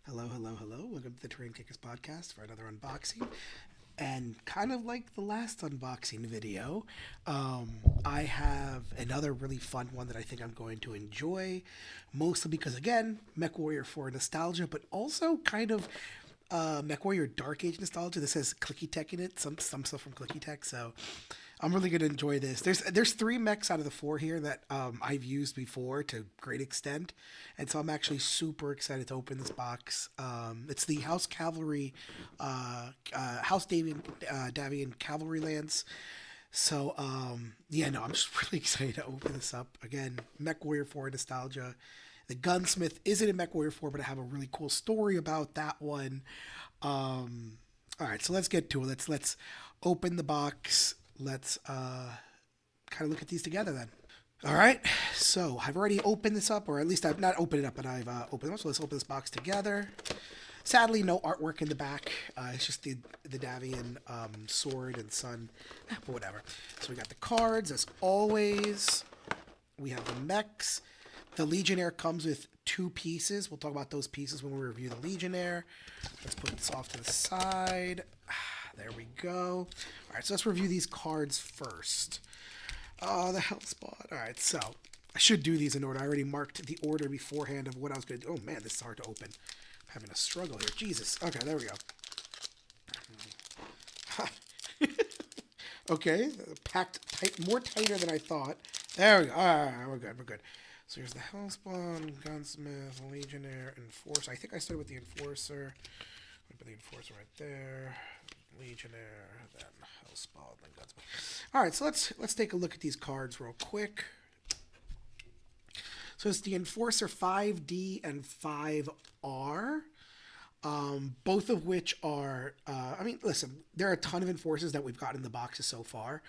Hello, hello, hello. Welcome to the Terrain Takers podcast for another unboxing. And kind of like the last unboxing video, I have another really fun one that I think I'm going to enjoy. Mostly because, again, MechWarrior 4 nostalgia, but also kind of MechWarrior Dark Age nostalgia. This has Clicky Tech in it, some stuff from Clicky Tech. So I'm really going to enjoy this. There's three mechs out of the four here that I've used before to great extent, and so I'm actually super excited to open this box. It's the House Cavalry, House Davion Cavalry Lance. So yeah, no, I'm just really excited to open this up again. Mech Warrior 4 nostalgia. The Gunsmith isn't in Mech Warrior 4, but I have a really cool story about that one. All right, so let's get to it. Let's open the box. Let's kind of look at these together then. All right, so I've already opened this up, or at least I've not opened it up, but I've opened it up. So let's open this box together. Sadly, no artwork in the back. It's just the Davion sword and sun, but whatever. So we got the cards as always. We have the mechs. The Legionnaire comes with two pieces. We'll talk about those pieces when we review the Legionnaire. Let's put this off to the side. There we go. All right, so let's review these cards first. Oh, the Hellspawn. All right, so I should do these in order. I already marked the order beforehand of what I was going to do. Oh, man, this is hard to open. I'm having a struggle here. Jesus. Okay, there we go. Okay, packed tight, more tighter than I thought. There we go. All right, we're good. We're good. So here's the Hellspawn, Gunsmith, Legionnaire, Enforcer. I think I started with the Enforcer. I put the Enforcer right there. Legionnaire, then Hellspawn, then Gunsmith. All right, so let's take a look at these cards real quick. So it's the Enforcer 5D and 5R. Both of which are, I mean, listen, there are a ton of Enforcers that we've got in the boxes so far.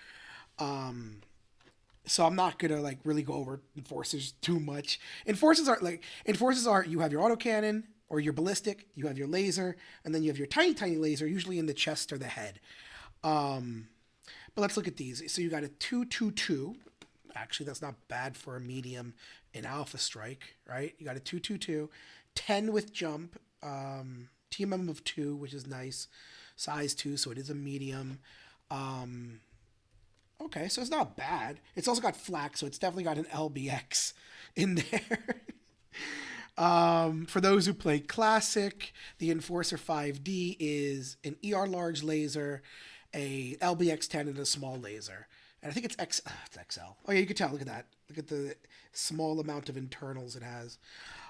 So I'm not gonna like really go over enforcers too much. Enforcers are you have your autocannon or your ballistic, you have your laser, and then you have your tiny laser, usually in the chest or the head. But let's look at these. So you got a 222. Actually, that's not bad for a medium in Alpha Strike, right? You got a 222, 10 with jump, TMM of 2, which is nice, size 2, so it is a medium. Okay, so it's not bad. It's also got flak, so it's definitely got an LBX in there. For those who play Classic, the Enforcer 5D is an ER large laser, a LBX 10, and a small laser. And I think it's XL. Oh yeah, you can tell. Look at that. Look at the small amount of internals it has.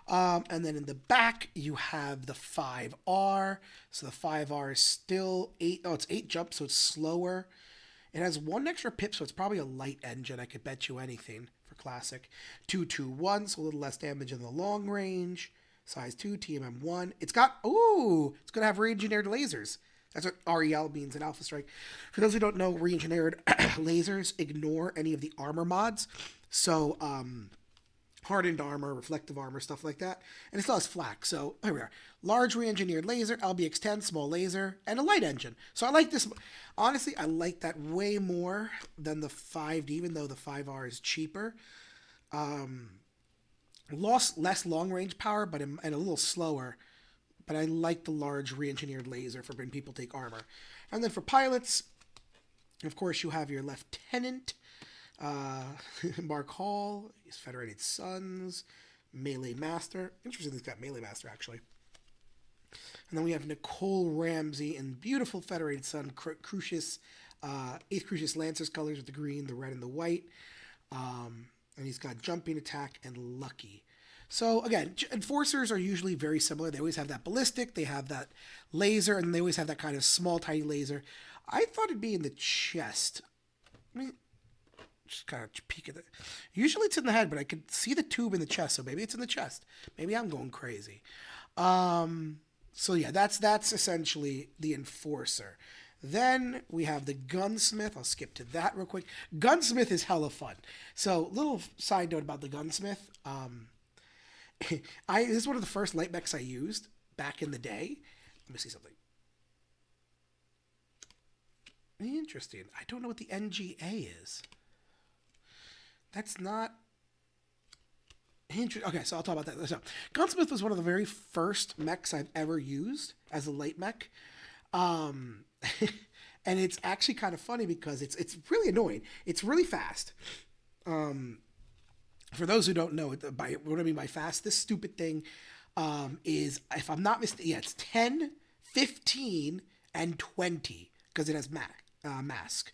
And then in the back, you have the 5R. So the 5R is still 8. Oh, it's 8 jump, so it's slower. It has one extra pip, so it's probably a light engine. I could bet you anything for Classic. 221, so a little less damage in the long range. Size 2, TMM 1. It's got, it's going to have re-engineered lasers. That's what REL means in Alpha Strike. For those who don't know, re-engineered lasers ignore any of the armor mods. So, hardened armor, reflective armor, stuff like that. And it still has flak. So here we are. Large re-engineered laser, LBX-10, small laser, and a light engine. So I like this. Honestly, I like that way more than the 5D, even though the 5R is cheaper. Lost less long range power, but and a little slower. But I like the large re-engineered laser for when people take armor. And then for pilots, of course, you have your lieutenant, Mark Hall, his Federated Sons, Melee Master. Interesting, he's got Melee Master actually. And then we have Nicole Ramsey in beautiful Federated Sun Crucius, 8th Crucius Lancers colors with the green, the red, and the white. And he's got Jumping Attack and Lucky. So again, Enforcers are usually very similar. They always have that ballistic, they have that laser, and they always have that kind of small, tiny laser. I thought it'd be in the chest. I mean, just kind of peek at it. Usually it's in the head, but I could see the tube in the chest, so maybe it's in the chest. Maybe I'm going crazy. So yeah, that's essentially the Enforcer. Then we have the Gunsmith. I'll skip to that real quick. Gunsmith is hella fun. So little side note about the Gunsmith. This is one of the first light mechs I used back in the day. Let me see something. Interesting. I don't know what the NGA is. That's not Okay, so I'll talk about that. So, Gunsmith was one of the very first mechs I've ever used as a light mech. Um, and it's actually kind of funny because it's really annoying. It's really fast. Um, for those who don't know, by what I mean by fast, this stupid thing is, if I'm not mistaken, yeah, it's 10, 15, and 20 because it has mask.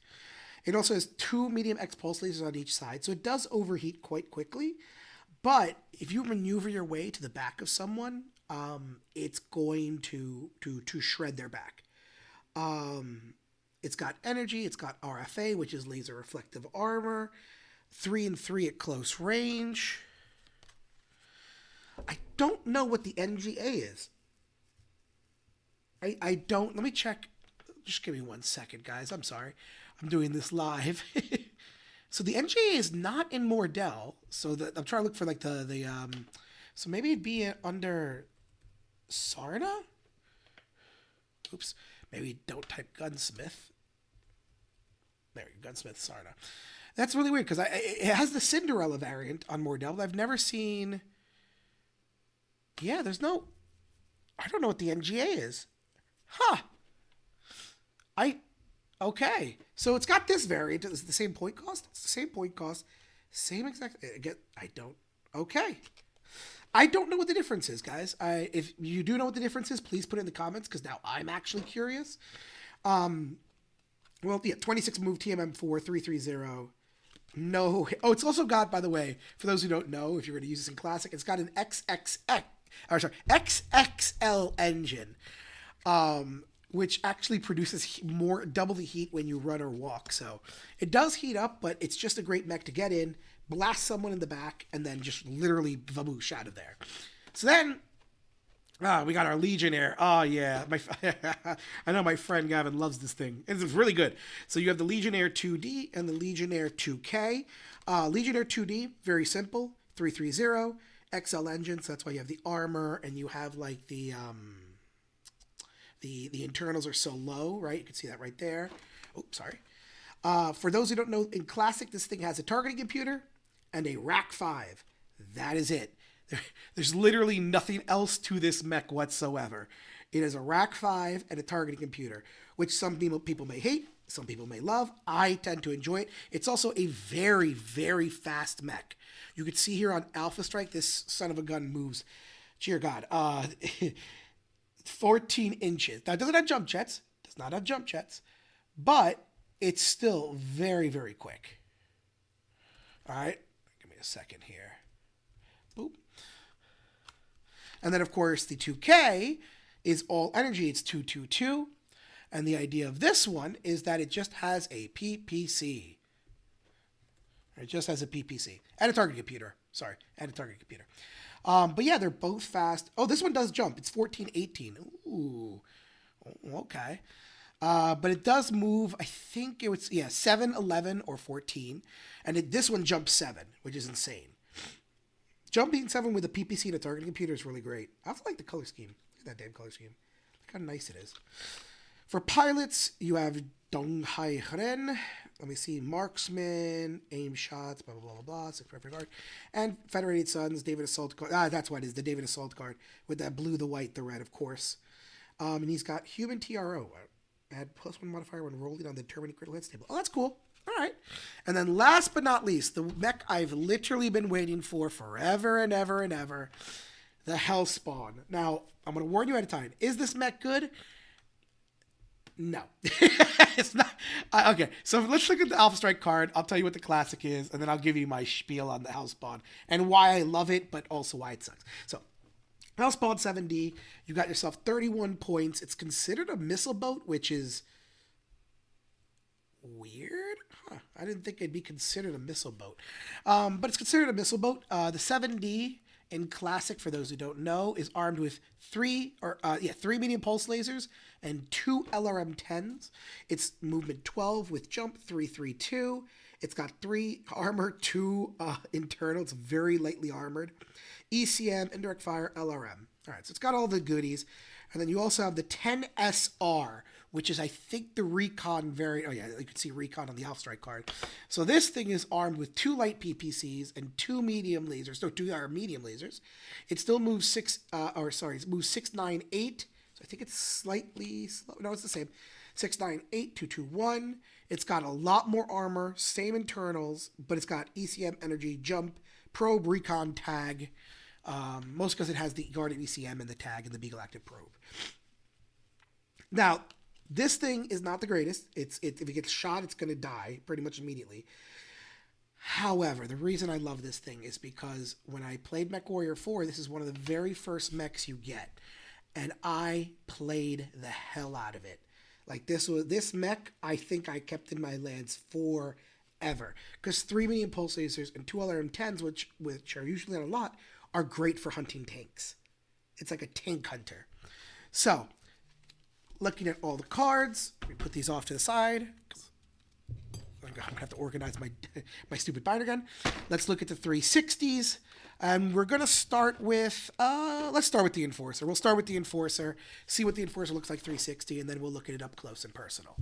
It also has two medium X pulse lasers on each side, so it does overheat quite quickly. But if you maneuver your way to the back of someone, it's going to shred their back. It's got energy. It's got RFA, which is laser reflective armor. 3 and 3 at close range. I don't know what the NGA is. I don't. Let me check. Just give me 1 second, guys. I'm sorry. I'm doing this live. So the NGA is not in Mordell. So I'm trying to look for like the so maybe it'd be under Sarna? Oops. Maybe don't type Gunsmith. There, Gunsmith Sarna. That's really weird because it has the Cinderella variant on Mordell, but I've never seen. Yeah, there's no. I don't know what the NGA is. Huh. Okay. So it's got this variant. It's the same point cost. It's the same point cost. Same exact. Again, I don't. Okay. I don't know what the difference is, guys. If you do know what the difference is, please put it in the comments because now I'm actually curious. Well, yeah, 26 move TMM4 330. No. Oh, it's also got, by the way, for those who don't know, if you're going to use this in Classic, it's got an XXL engine, which actually produces double the heat when you run or walk. So it does heat up, but it's just a great mech to get in, blast someone in the back, and then just literally vamoosh out of there. So then, we got our Legionnaire. Oh, yeah. I know my friend Gavin loves this thing. It's really good. So you have the Legionnaire 2D and the Legionnaire 2K. Legionnaire 2D, very simple. 330, XL engine. So that's why you have the armor and you have like the internals are so low, right? You can see that right there. Oh, sorry. For those who don't know, in Classic, this thing has a targeting computer and a Rack 5. That is it. There's literally nothing else to this mech whatsoever. It is a Rack 5 and a targeting computer, which some people may hate, some people may love. I tend to enjoy it. It's also a very, very fast mech. You can see here on Alpha Strike, this son of a gun moves, dear God, 14 inches. Now, it doesn't have jump jets. Does not have jump jets. But it's still very, very quick. All right. Give me a second here. Boop. And then, of course, the 2K is all energy. It's 222. And the idea of this one is that it just has a PPC. It just has a PPC. And a target computer. Sorry. And a target computer. But yeah, they're both fast. Oh, this one does jump. It's 14-18. Ooh. Okay. But it does move, I think it was, 7, 11, or 14. And this one jumps 7, which is insane. Jumping 7 with a PPC and a targeting computer is really great. I also like the color scheme. Look at that damn color scheme. Look how nice it is. For pilots, you have Dong Hai Ren. Let me see. Marksman, aim shots, blah, blah, blah, blah, 6 perfect guard. And Federated Suns, David Assault card. That's what it is, the David Assault card. With that blue, the white, the red, of course. And he's got human TRO. Add +1 modifier when rolling on the determining critical hits table. Oh, that's cool. All right. And then last but not least, the mech I've literally been waiting for forever and ever and ever, the Hellspawn. Now, I'm going to warn you ahead of time. Is this mech good? No. It's not. Okay, so let's look at the Alpha Strike card. I'll tell you what the Classic is, and then I'll give you my spiel on the Hellspawn and why I love it, but also why it sucks. So, Hellspawn 7D, you got yourself 31 points. It's considered a missile boat, which is weird. I didn't think it'd be considered a missile boat. But it's considered a missile boat. The 7D in Classic, for those who don't know, is armed with three medium pulse lasers and 2 LRM-10s. It's movement 12 with jump 332. It's got 3 armor, 2 internal. It's very lightly armored. ECM, indirect fire, LRM. All right, so it's got all the goodies. And then you also have the 10SR, which is, I think, the recon variant. Oh, yeah, you can see recon on the Alpha Strike card. So this thing is armed with 2 light PPCs and 2 medium lasers. So 2 medium lasers. It still moves it moves 698. So I think it's slightly slow. No, it's the same. 698, 221. It's got a lot more armor, same internals, but it's got ECM, energy, jump, probe, recon, tag. Most because it has the guarded ECM and the tag and the Beagle Active probe. Now, this thing is not the greatest. If it gets shot, it's going to die pretty much immediately. However, the reason I love this thing is because when I played MechWarrior 4, this is one of the very first mechs you get. And I played the hell out of it. Like this mech, I think I kept in my lands forever. Because 3 medium pulse lasers and 2 LRM-10s, which are usually not a lot, are great for hunting tanks. It's like a tank hunter. So, looking at all the cards, let me put these off to the side. I'm gonna have to organize my stupid binder again. Let's look at the 360s. And we're gonna start with let's start with the Enforcer. We'll start with the Enforcer, see what the Enforcer looks like 360, and then we'll look at it up close and personal.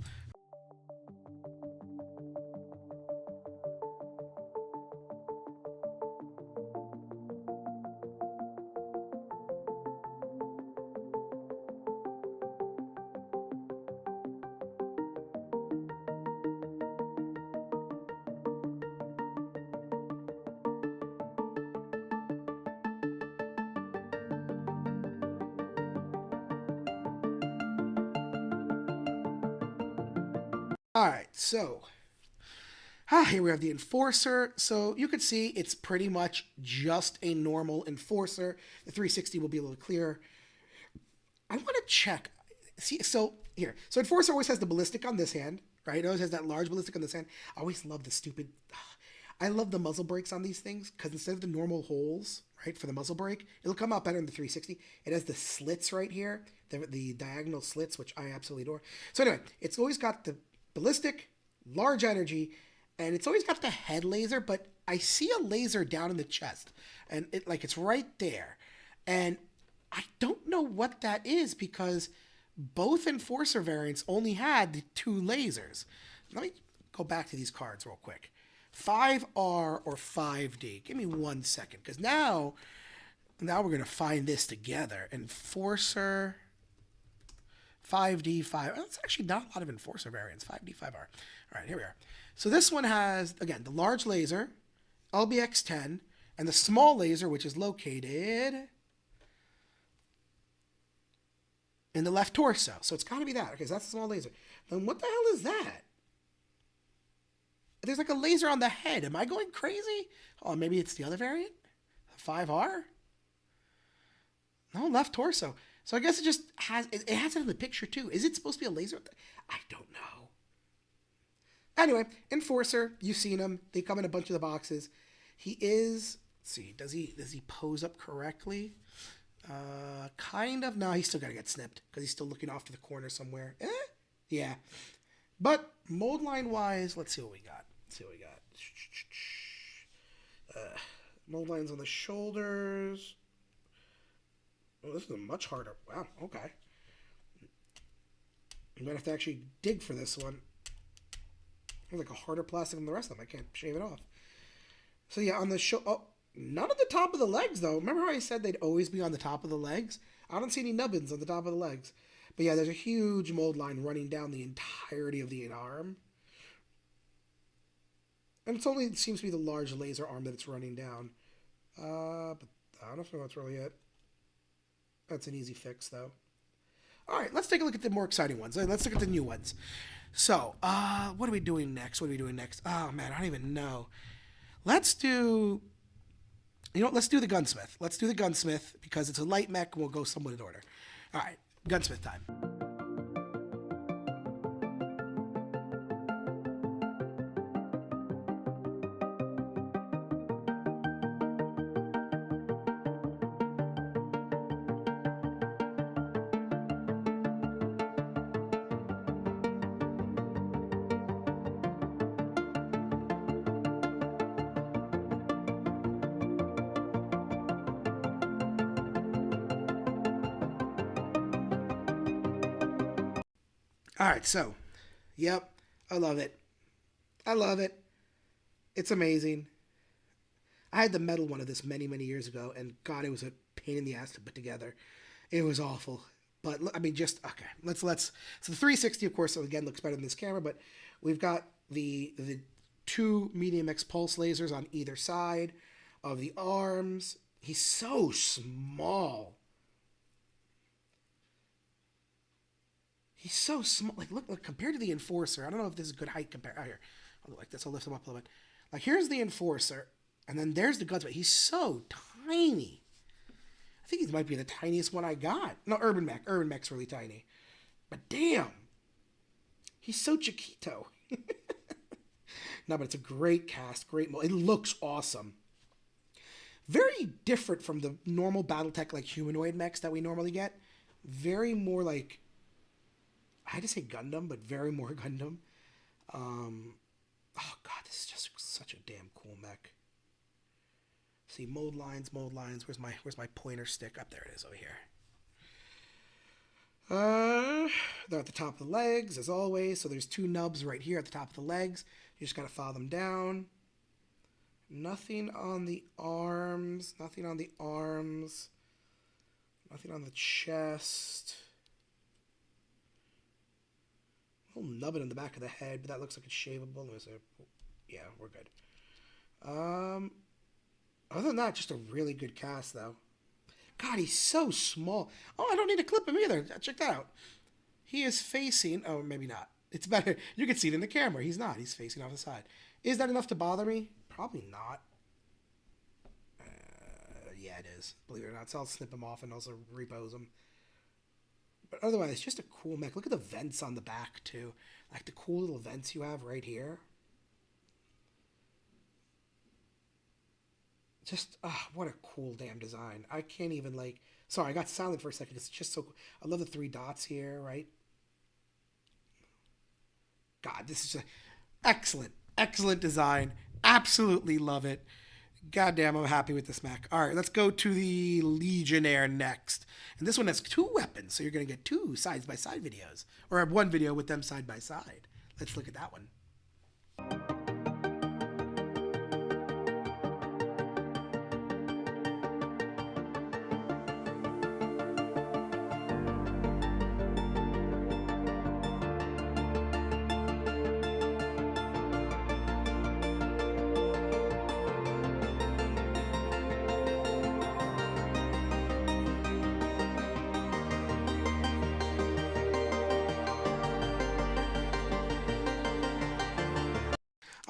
All right, so here we have the Enforcer. So you can see it's pretty much just a normal Enforcer. The 360 will be a little clearer. I want to check. See, so here. So Enforcer always has the ballistic on this hand, right? It always has that large ballistic on this hand. I always love the stupid... I love the muzzle brakes on these things because instead of the normal holes, right, for the muzzle brake, it'll come out better in the 360. It has the slits right here, the diagonal slits, which I absolutely adore. So anyway, it's always got the ballistic, large energy, and it's always got the head laser, but I see a laser down in the chest, and it's right there. And I don't know what that is because both Enforcer variants only had the 2 lasers. Let me go back to these cards real quick. 5R or 5D. Give me 1 second, because now we're going to find this together. Enforcer... 5D, 5. That's actually not a lot of Enforcer variants. 5D, 5R. All right, here we are. So this one has, again, the large laser, LBX-10, and the small laser, which is located in the left torso. So it's got to be that. Okay, so that's the small laser. Then what the hell is that? There's like a laser on the head. Am I going crazy? Oh, maybe it's the other variant? 5R? No, left torso. So I guess it just has it has it in the picture too. Is it supposed to be a laser? I don't know. Anyway, Enforcer, you've seen him. They come in a bunch of the boxes. He is, let's see, does he pose up correctly? Kind of. No, he's still gotta get snipped because he's still looking off to the corner somewhere. Yeah. But mold line wise, let's see what we got. Mold lines on the shoulders. Oh, this is a much harder. Wow, okay. I'm going to have to actually dig for this one. It's like a harder plastic than the rest of them. I can't shave it off. So yeah, on the none at the top of the legs, though. Remember how I said they'd always be on the top of the legs? I don't see any nubbins on the top of the legs. But yeah, there's a huge mold line running down the entirety of the arm. And it seems to be the large laser arm that it's running down. But I don't know if that's really it. That's an easy fix, though. All right, let's take a look at the more exciting ones. Let's look at the new ones. So, what are we doing next? Oh, man, I don't even know. Let's do the Gunsmith. Let's do the Gunsmith because it's a light mech and we'll go somewhat in order. All right, Gunsmith time. All right, so, yep, I love it. I love it. It's amazing. I had the metal one of this many, many years ago, and God, it was a pain in the ass to put together. It was awful. But I mean, just okay. Let's. So the 360, of course, again looks better than this camera, but we've got the two medium X pulse lasers on either side of the arms. He's so small. He's so small. Like, look, compared to the Enforcer. I don't know if this is good height compared. Oh, here, I'll go like this. I'll lift him up a little bit. Like, here's the Enforcer, and then there's the Gunsmith. He's so tiny. I think he might be the tiniest one I got. No, Urban Mech. Urban Mech's really tiny. But damn, he's so chiquito. No, but it's a great cast, great. It looks awesome. Very different from the normal Battletech like humanoid mechs that we normally get. Very more like, I had to say Gundam, but very more Gundam. Oh god, this is just such a damn cool mech. See, mold lines, mold lines. Where's my pointer stick? Up there it is over here. They're at the top of the legs, as always. So there's two nubs right here at the top of the legs. You just gotta follow them down. Nothing on the arms. Nothing on the arms. Nothing on the chest. A little nubbin in the back of the head, but that looks like it's shavable. Yeah, we're good. Other than that, just a really good cast, though. God, he's so small. Oh, I don't need to clip him either. Check that out. He is facing... Oh, maybe not. It's better. You can see it in the camera. He's not. He's facing off the side. Is that enough to bother me? Probably not. Yeah, it is. Believe it or not. So I'll snip him off and also repose him. But otherwise, just a cool mech. Look at the vents on the back, too. Like the cool little vents you have right here. Just, what a cool damn design. I can't even, like... Sorry, I got silent for a second. It's just so cool. I love the three dots here, right? God, this is excellent. Excellent design. Absolutely love it. Goddamn, I'm happy with this mech. All right, let's go to the Legionnaire next. And this one has two weapons, so you're going to get two side-by-side videos. Or one video with them side-by-side. Let's look at that one.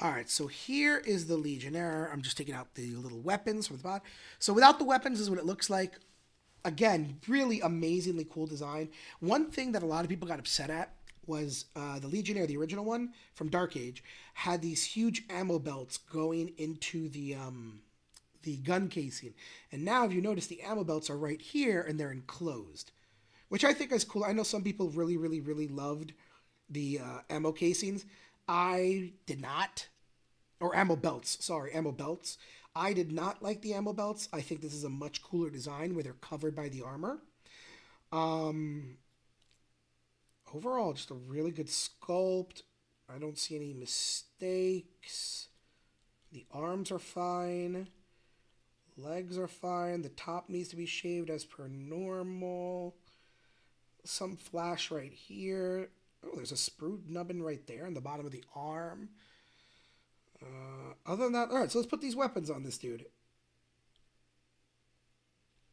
All right, so here is the Legionnaire. I'm just taking out the little weapons from the bottom. So without the weapons, this is what it looks like. Again, really amazingly cool design. One thing that a lot of people got upset at was the Legionnaire, the original one from Dark Age, had these huge ammo belts going into the gun casing. And now, if you notice, the ammo belts are right here and they're enclosed, which I think is cool. I know some people really, really, really loved the ammo casings. I did not. Or ammo belts. Sorry, ammo belts. I did not like the ammo belts. I think this is a much cooler design where they're covered by the armor. Overall, just a really good sculpt. I don't see any mistakes. The arms are fine. Legs are fine. The top needs to be shaved as per normal. Some flash right here. Oh, there's a sprue nubbin right there in the bottom of the arm. Other than that, all right, so let's put these weapons on this dude.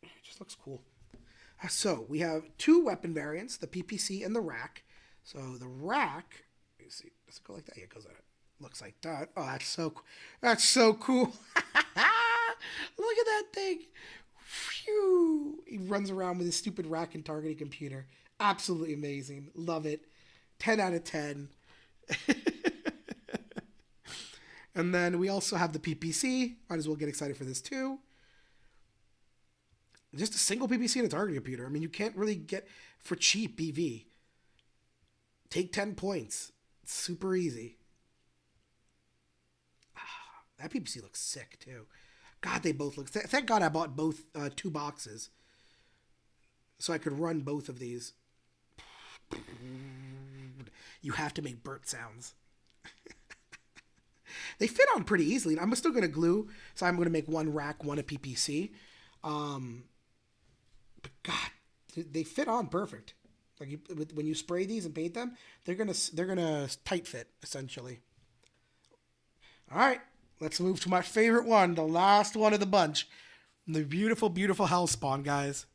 It just looks cool. So we have two weapon variants, the PPC and the rack. So the rack, let me see, does it go like that? Yeah, it goes like that. Looks like that. Oh, that's so cool. Look at that thing. Phew. He runs around with his stupid rack and targeting computer. Absolutely amazing. Love it. 10 out of 10. And then we also have the PPC. Might as well get excited for this too. Just a single PPC and a targeting computer. I mean, you can't really get for cheap BV. Take 10 points. It's super easy. That PPC looks sick too. God, they both look... Thank God I bought both two boxes. So I could run both of these. you have to make burp sounds. They fit on pretty easily. I'm still going to glue, so I'm going to make one rack, one a PPC. But God, they fit on perfect. Like when you spray these and paint them, they're gonna tight fit essentially. All right, let's move to my favorite one, the last one of the bunch, the beautiful, beautiful Hellspawn, guys.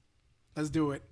Let's do it.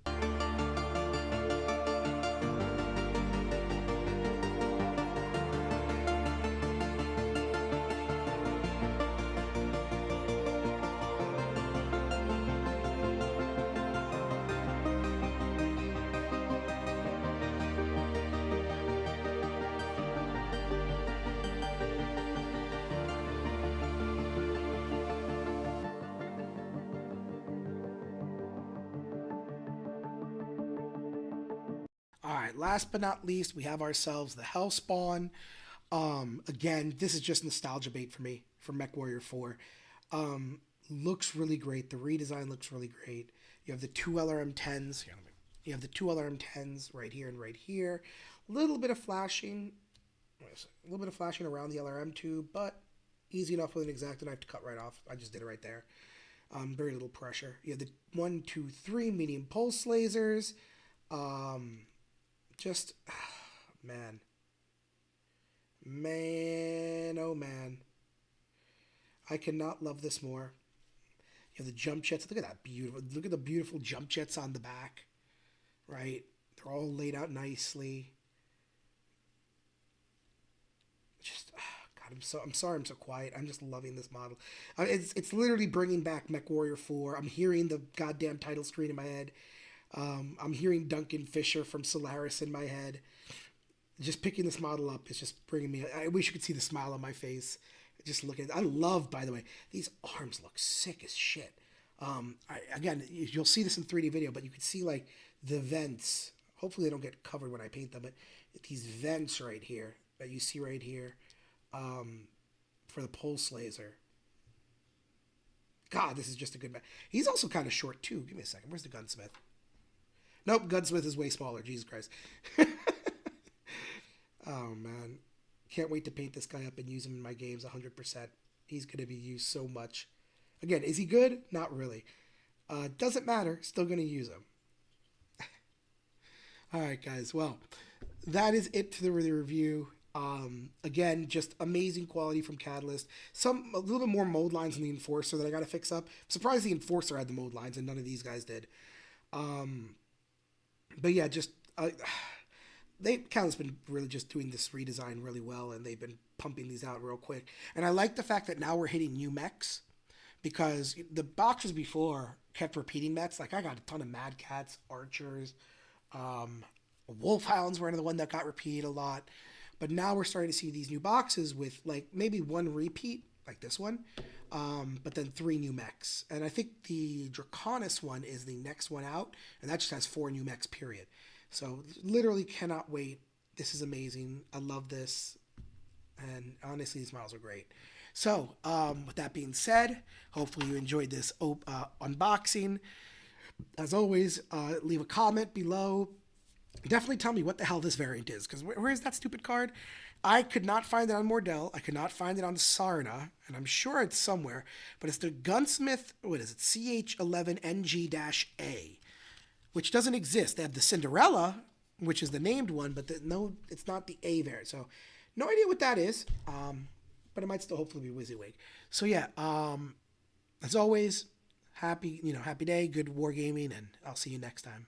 All right, last but not least, we have ourselves the Hellspawn. Again, this is just nostalgia bait for me for MechWarrior 4. Looks really great. The redesign looks really great. You have the two LRM-10s. Here, you have the two LRM-10s right here and right here. A little bit of flashing. A little bit of flashing around the LRM tube, but easy enough with an X-Acto knife to cut right off. I just did it right there. Very little pressure. You have the 1, 2, 3 medium pulse lasers. Just, man, oh man, I cannot love this more. You have the jump jets. Look at that beautiful. Look at the beautiful jump jets on the back, right? They're all laid out nicely. Just, God, I'm sorry I'm so quiet. I'm just loving this model. It's literally bringing back MechWarrior 4. I'm hearing the goddamn title screen in my head. I'm hearing Duncan Fisher from Solaris in my head. Just picking this model up is just bringing me. I wish you could see the smile on my face. Just look at. I love, by the way, these arms look sick as shit. Again, you'll see this in 3D video, but you can see like the vents. Hopefully, they don't get covered when I paint them. But these vents right here that you see right here for the pulse laser. God, this is just a good man. He's also kind of short too. Give me a second. Where's the gunsmith? Nope, gunsmith is way smaller. Jesus Christ. Oh, man. Can't wait to paint this guy up and use him in my games 100%. He's going to be used so much. Again, is he good? Not really. Doesn't matter. Still going to use him. All right, guys. Well, that is it for the review. Again, just amazing quality from Catalyst. A little bit more mold lines in the Enforcer that I got to fix up. I'm surprised the Enforcer had the mold lines and none of these guys did. But yeah, just Catalyst's been really just doing this redesign really well, and they've been pumping these out real quick. And I like the fact that now we're hitting new mechs, because the boxes before kept repeating mechs. Like I got a ton of Mad Cats, Archers, Wolfhounds were another one that got repeated a lot. But now we're starting to see these new boxes with like maybe one repeat, like this one, but then 3 new mechs. And I think the Draconis one is the next one out, and that just has 4 new mechs, period. So literally cannot wait. This is amazing. I love this. And honestly, these models are great. So with that being said, hopefully you enjoyed this unboxing. As always, leave a comment below. Definitely tell me what the hell this variant is, because where is that stupid card? I could not find it on Mordell. I could not find it on Sarna, and I'm sure it's somewhere. But it's the Gunsmith, what is it, CH11NG-A, which doesn't exist. They have the Cinderella, which is the named one, but no, it's not the A variant. So no idea what that is, but it might still hopefully be WYSIWYG. So yeah, as always, happy day, good wargaming, and I'll see you next time.